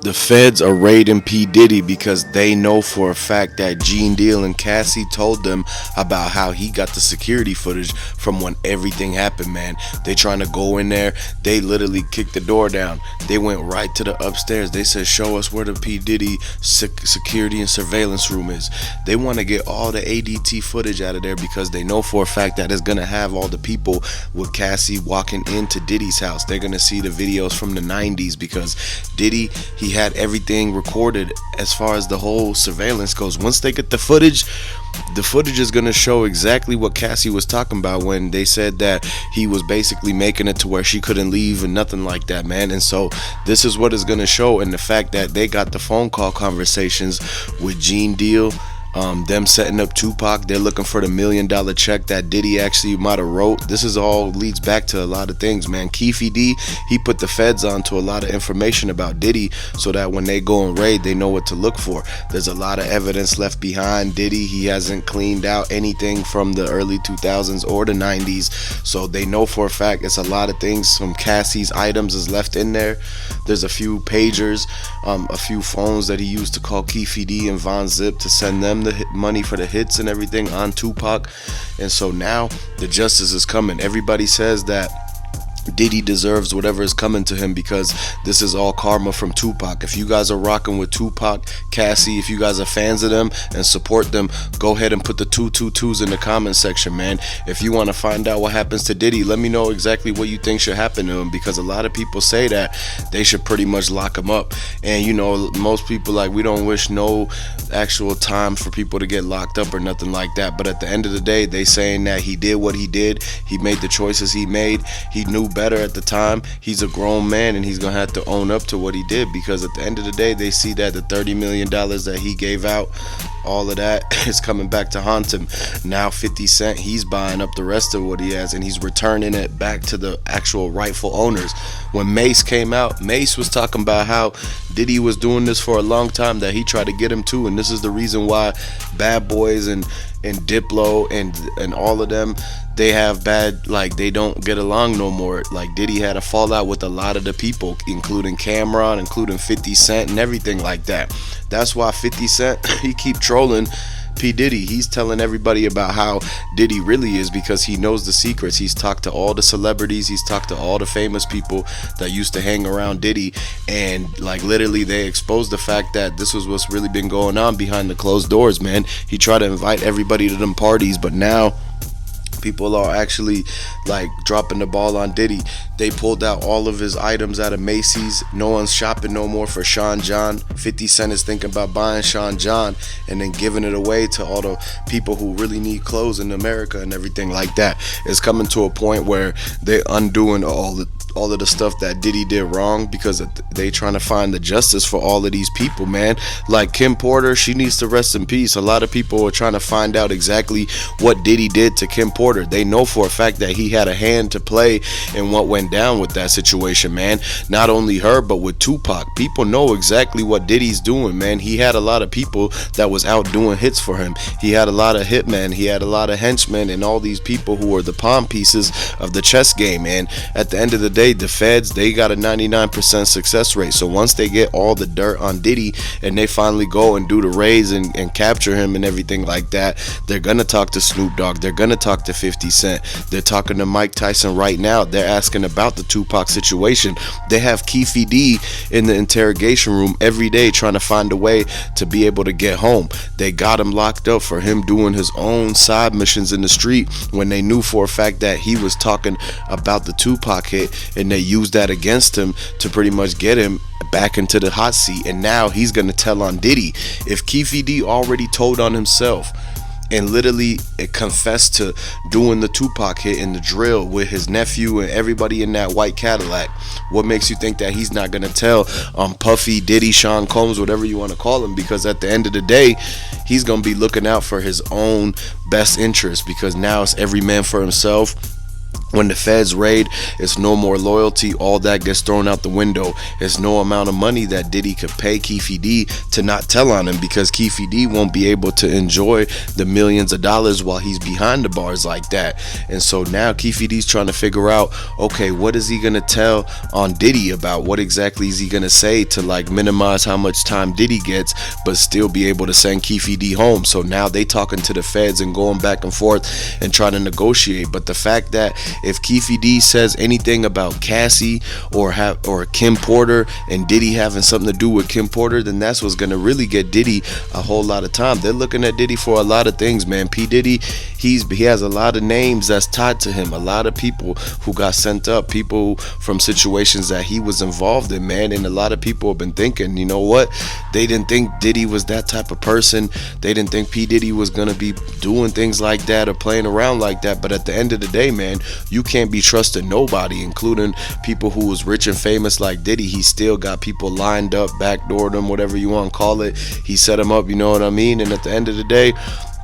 The feds are raiding P. Diddy because they know for a fact that Gene Deal and Cassie told them about how he got the security footage from when everything happened, man. They trying to go in there. They literally kicked the door down. They went right to the upstairs. They said, show us where the P. Diddy security and surveillance room is. They want to get all the ADT footage out of there because they know for a fact that it's going to have all the people with Cassie walking into Diddy's house. They're going to see the videos from the 90s because Diddy, he had everything recorded as far as the whole surveillance goes. Once they get the footage is going to show exactly what Cassie was talking about when they said that he was basically making it to where she couldn't leave and nothing like that, man. And so this is what it's going to show, and the fact that they got the phone call conversations with Gene Deal, them setting up Tupac. They're looking for the $1 million check that Diddy actually might have wrote. This is all leads back to a lot of things, man. Keefe, he put the feds on to a lot of information about Diddy so that when they go and raid, they know what to look for. There's a lot of evidence left behind Diddy. He hasn't cleaned out anything from the early 2000s or the 90s, so they know for a fact it's a lot of things. From Cassie's items is left in there. There's a few pagers, a few phones that he used to call Keefe and Von Zip to send them the money for the hits and everything on Tupac. And so now the justice is coming. Everybody says that Diddy deserves whatever is coming to him because this is all karma from Tupac. If you guys are rocking with Tupac, Cassie, if you guys are fans of them and support them, go ahead and put the 222s in the comment section, man. If you want to find out what happens to Diddy, let me know exactly what you think should happen to him, because a lot of people say that they should pretty much lock him up. And you know, most people, like, we don't wish no actual time for people to get locked up or nothing like that, but at the end of the day, they saying that he did what he did. He made the choices he made. He knew better at the time. He's a grown man and he's gonna have to own up to what he did, because at the end of the day, they see that the $30 million that he gave out, all of that is coming back to haunt him. Now 50 Cent, he's buying up the rest of what he has and he's returning it back to the actual rightful owners. When Mace came out, Mace was talking about how Diddy was doing this for a long time, that he tried to get him to, and this is the reason why Bad Boys and Diplo and all of them, they have bad, like, they don't get along no more. Like, Diddy had a fallout with a lot of the people, including Cameron, including 50 Cent and everything like that. That's why 50 Cent, he keep trolling P. Diddy. He's telling everybody about how Diddy really is, because he knows the secrets. He's talked to all the celebrities, he's talked to all the famous people that used to hang around Diddy, and like literally they exposed the fact that this was what's really been going on behind the closed doors, man. He tried to invite everybody to them parties, but now people are actually like dropping the ball on Diddy. They pulled out all of his items out of Macy's. No one's shopping no more for Sean John. 50 Cent is thinking about buying Sean John and then giving it away to all the people who really need clothes in America and everything like that. It's coming to a point where they're undoing all of the stuff that Diddy did wrong, because they trying to find the justice for all of these people, man. Like Kim Porter, she needs to rest in peace. A lot of people are trying to find out exactly what Diddy did to Kim Porter. They know for a fact that he had a hand to play in what went down with that situation, man. Not only her, but with Tupac. People know exactly what Diddy's doing, man. He had a lot of people that was out doing hits for him. He had a lot of hitmen. He had a lot of henchmen and all these people who were the pawn pieces of the chess game. And at the end of the day, the feds, they got a 99% success rate. So once they get all the dirt on Diddy and they finally go and do the raids and capture him and everything like that, they're gonna talk to Snoop Dogg, they're gonna talk to 50 Cent, they're talking to Mike Tyson right now. They're asking about the Tupac situation. They have Keefe in the interrogation room every day trying to find a way to be able to get home. They got him locked up for him doing his own side missions in the street when they knew for a fact that he was talking about the Tupac hit, and they used that against him to pretty much get him back into the hot seat. And now he's gonna tell on Diddy. If Keefe already told on himself and literally confessed to doing the Tupac hit in the drill with his nephew and everybody in that white Cadillac, what makes you think that he's not gonna tell Puffy, Diddy, Sean Combs, whatever you want to call him? Because at the end of the day, he's gonna be looking out for his own best interest, because now it's every man for himself. When the feds raid, it's no more loyalty. All that gets thrown out the window. It's no amount of money that Diddy could pay Keefe D to not tell on him, because Keefe D won't be able to enjoy the millions of dollars while he's behind the bars like that. And so now Keefe D's trying to figure out, okay, what is he gonna tell on Diddy about? What exactly is he gonna say to like minimize how much time Diddy gets, but still be able to send Keefe D home? So now they talking to the feds and going back and forth and trying to negotiate. But the fact that if Keefe D says anything about Cassie or Kim Porter and Diddy having something to do with Kim Porter, then that's what's gonna really get Diddy a whole lot of time. They're looking at Diddy for a lot of things, man. Pdiddy, he has a lot of names that's tied to him, a lot of people who got sent up, people from situations that he was involved in, man. And a lot of people have been thinking, you know what, they didn't think Diddy was that type of person. They didn't think Pdiddy was gonna be doing things like that or playing around like that. But at the end of the day, man, you can't be trusting nobody, including people who was rich and famous like Diddy. He still got people lined up, backdoored them, whatever you want to call it. He set them up, you know what I mean? And at the end of the day,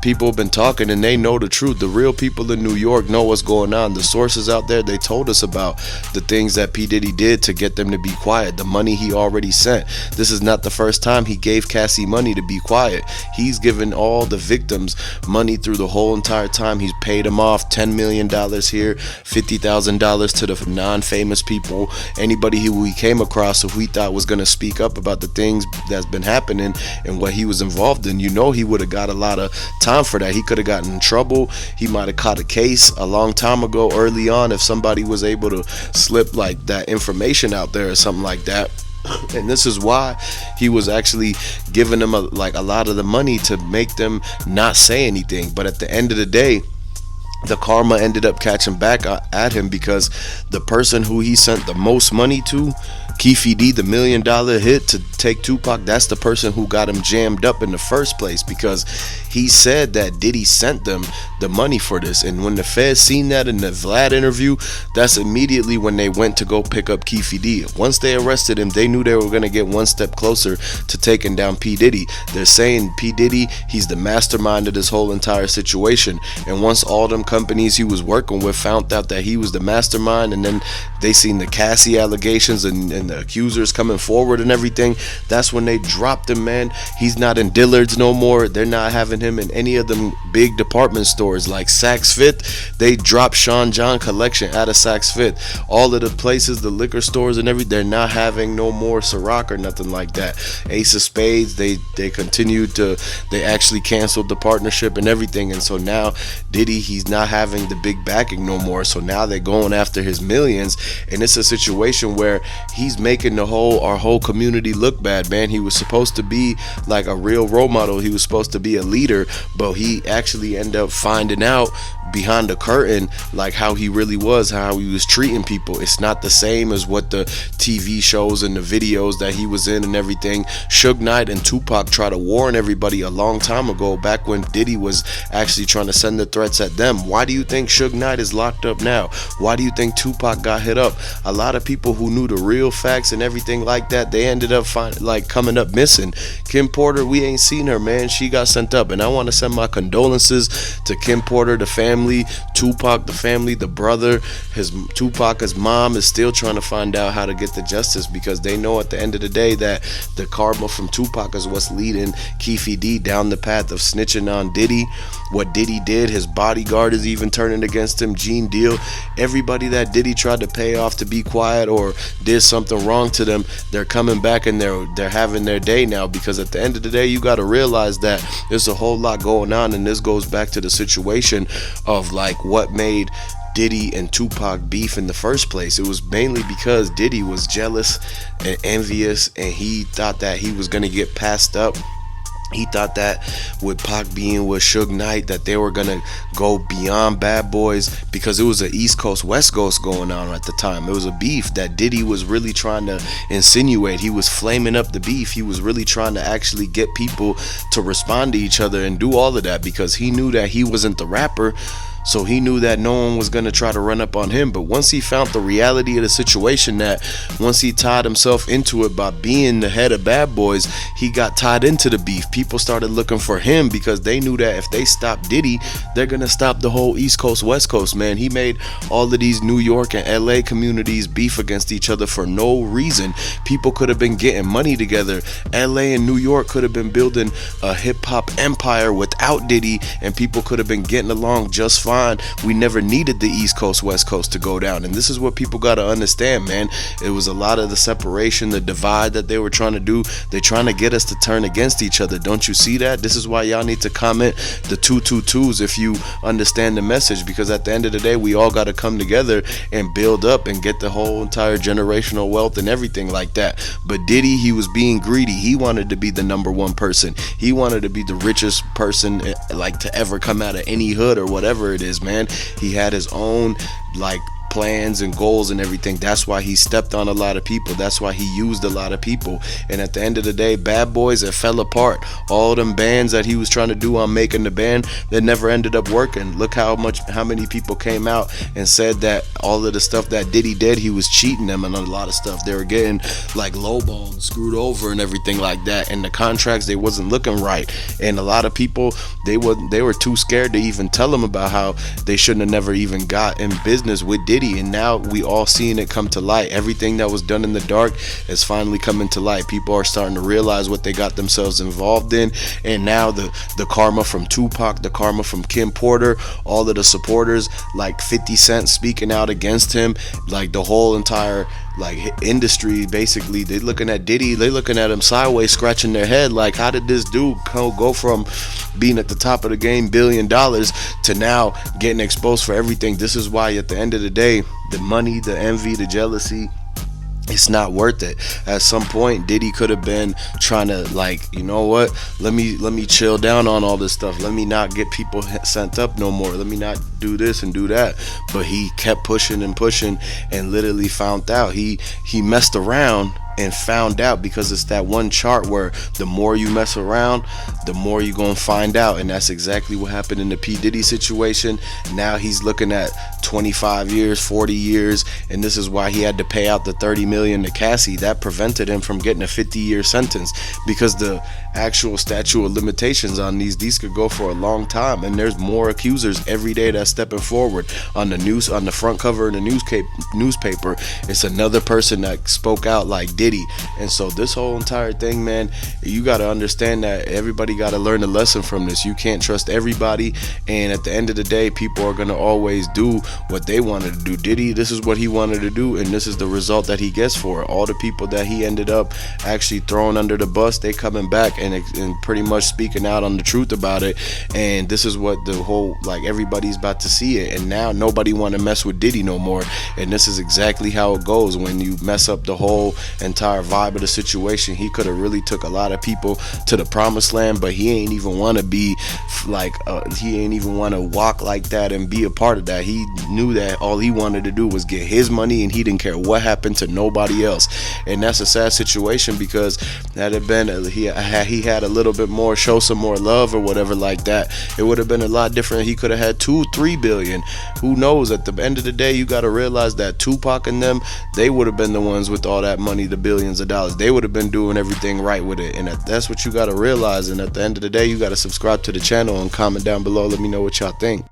people have been talking and they know the truth. The real people in New York know what's going on. The sources out there, they told us about the things that P. Diddy did to get them to be quiet, the money he already sent. This is not the first time he gave Cassie money to be quiet. He's given all the victims money through the whole entire time. He's paid them off $10 million here, $50,000 to the non-famous people, anybody who he came across who he thought was going to speak up about the things that's been happening and what he was involved in. You know, he would have got a lot of time for that. He could have gotten in trouble. He might have caught a case a long time ago early on if somebody was able to slip like that information out there or something like that. And this is why he was actually giving them a lot of the money to make them not say anything. But at the end of the day, the karma ended up catching back at him, because the person who he sent the most money to, Keefe D, the $1 million hit to take Tupac, that's the person who got him jammed up in the first place, because he said that Diddy sent them the money for this. And when the feds seen that in the Vlad interview, that's immediately when they went to go pick up Keefe D. Once they arrested him, they knew they were going to get one step closer to taking down P. Diddy. They're saying P. Diddy, he's the mastermind of this whole entire situation. And once all them companies he was working with found out that he was the mastermind, and then they seen the Cassie allegations and the accusers coming forward and everything, that's when they dropped him, man. He's not in Dillard's no more. They're not having him in any of them big department stores like Saks Fifth. They dropped Sean John collection out of Saks Fifth. All of the places, the liquor stores and everything, they're not having no more Ciroc or nothing like that. Ace of Spades, they continued to, they actually canceled the partnership and everything. And so now Diddy, he's not having the big backing no more. So now they're going after his millions, and it's a situation where he's making our whole community look bad, man. He was supposed to be like a real role model. He was supposed to be a leader, but he actually ended up finding out behind the curtain like how he really was, how he was treating people. It's not the same as what the TV shows and the videos that he was in and everything. Sugeknight and Tupac tried to warn everybody a long time ago, back when Diddy was actually trying to send the threats at them. Why do you think Sugeknight is locked up now? Why do you think Tupac got hit up? A lot of people who knew the real facts and everything like that, they ended up coming up missing. Kim Porter, we ain't seen her, man. She got sent up, and I want to send my condolences to Kim Porter, the family, Tupac, the family, the brother. Tupac, his mom is still trying to find out how to get the justice, because they know at the end of the day that the karma from Tupac is what's leading Keefe D down the path of snitching on Diddy. What Diddy did, his bodyguard is even turning against him. Gene Deal, everybody that Diddy tried to pay off to be quiet or did something wrong to them, they're coming back and they're having their day now. Because at the end of the day, you got to realize that there's a whole lot going on, and this goes back to the situation of like what made Diddy and Tupac beef in the first place. It was mainly because Diddy was jealous and envious, and he thought that he was going to get passed up. He thought that with Pac being with Suge Knight, that they were gonna go beyond Bad Boys, because it was an East Coast West Coast going on at the time. It was a beef that Diddy was really trying to insinuate. He was flaming up the beef. He was really trying to actually get people to respond to each other and do all of that, because he knew that he wasn't the rapper. So he knew that no one was going to try to run up on him. But once he found the reality of the situation, that once he tied himself into it by being the head of Bad Boys, he got tied into the beef. People started looking for him because they knew that if they stopped Diddy, they're going to stop the whole East Coast, West Coast, man. He made all of these New York and LA communities beef against each other for no reason. People could have been getting money together. LA and New York could have been building a hip-hop empire without Diddy, and people could have been getting along just fine. We never needed the East Coast, West Coast to go down. And this is what people got to understand, man. It was a lot of the separation, the divide that they were trying to do. They're trying to get us to turn against each other. Don't you see that? This is why y'all need to comment the 222s if you understand the message, because at the end of the day, we all got to come together and build up and get the whole entire generational wealth and everything like that. But Diddy, he was being greedy. He wanted to be the number one person. He wanted to be the richest person like to ever come out of any hood or whatever it is, man. He had his own like plans and goals and everything. That's why he stepped on a lot of people. That's why he used a lot of people. And at the end of the day, Bad Boys, it fell apart. All them bands that he was trying to do on making the band, that never ended up working. Look how many people came out and said that all of the stuff that Diddy did, he was cheating them and a lot of stuff. They were getting like lowballed, screwed over and everything like that. And the contracts, they wasn't looking right. And a lot of people, they were too scared to even tell them about how they shouldn't have never even got in business with Diddy. And now we all seeing it come to light. Everything that was done in the dark is finally coming to light. People are starting to realize what they got themselves involved in. And now the karma from Tupac, the karma from Kim Porter, all of the supporters like 50 Cent speaking out against him, like the whole entire like industry, basically they looking at Diddy, they looking at him sideways, scratching their head like, how did this dude go from being at the top of the game, $1 billion, to now getting exposed for everything? This is why at the end of the day, the money, the envy, the jealousy, it's not worth it. At some point, Diddy could have been trying to like, you know what, let me chill down on all this stuff, let me not get people sent up no more, let me not do this and do that. But he kept pushing and pushing, and literally found out he messed around and found out, because it's that one chart where the more you mess around, the more you're gonna find out. And that's exactly what happened in the P. Diddy situation. Now he's looking at 25 years, 40 years, and this is why he had to pay out the 30 million to Cassie. That prevented him from getting a 50-year sentence, because the actual statute of limitations on these could go for a long time. And there's more accusers every day that's stepping forward. On the news, on the front cover of the newspaper, it's another person that spoke out like Diddy. And so this whole entire thing, man, you got to understand that everybody got to learn a lesson from this. You can't trust everybody, and at the end of the day, people are going to always do what they wanted to do. Diddy, this is what he wanted to do, and this is the result that he gets for it. All the people that he ended up actually throwing under the bus, they coming back and pretty much speaking out on the truth about it. And this is what the whole, like, everybody's about to see it. And now nobody want to mess with Diddy no more. And this is exactly how it goes when you mess up the whole entire vibe of the situation. He could have really took a lot of people to the promised land, but he ain't even want to be like he ain't even want to walk like that and be a part of that. He knew that all he wanted to do was get his money, and he didn't care what happened to nobody else. And that's a sad situation, because that had been he had a little bit more, show some more love or whatever like that, it would have been a lot different. He could have had 2-3 billion. Who knows? At the end of the day, you got to realize that Tupac and them, they would have been the ones with all that money, the billions of dollars. They would have been doing everything right with it. And that's what you got to realize. And at the end of the day, you got to subscribe to the channel and comment down below. Let me know what y'all think.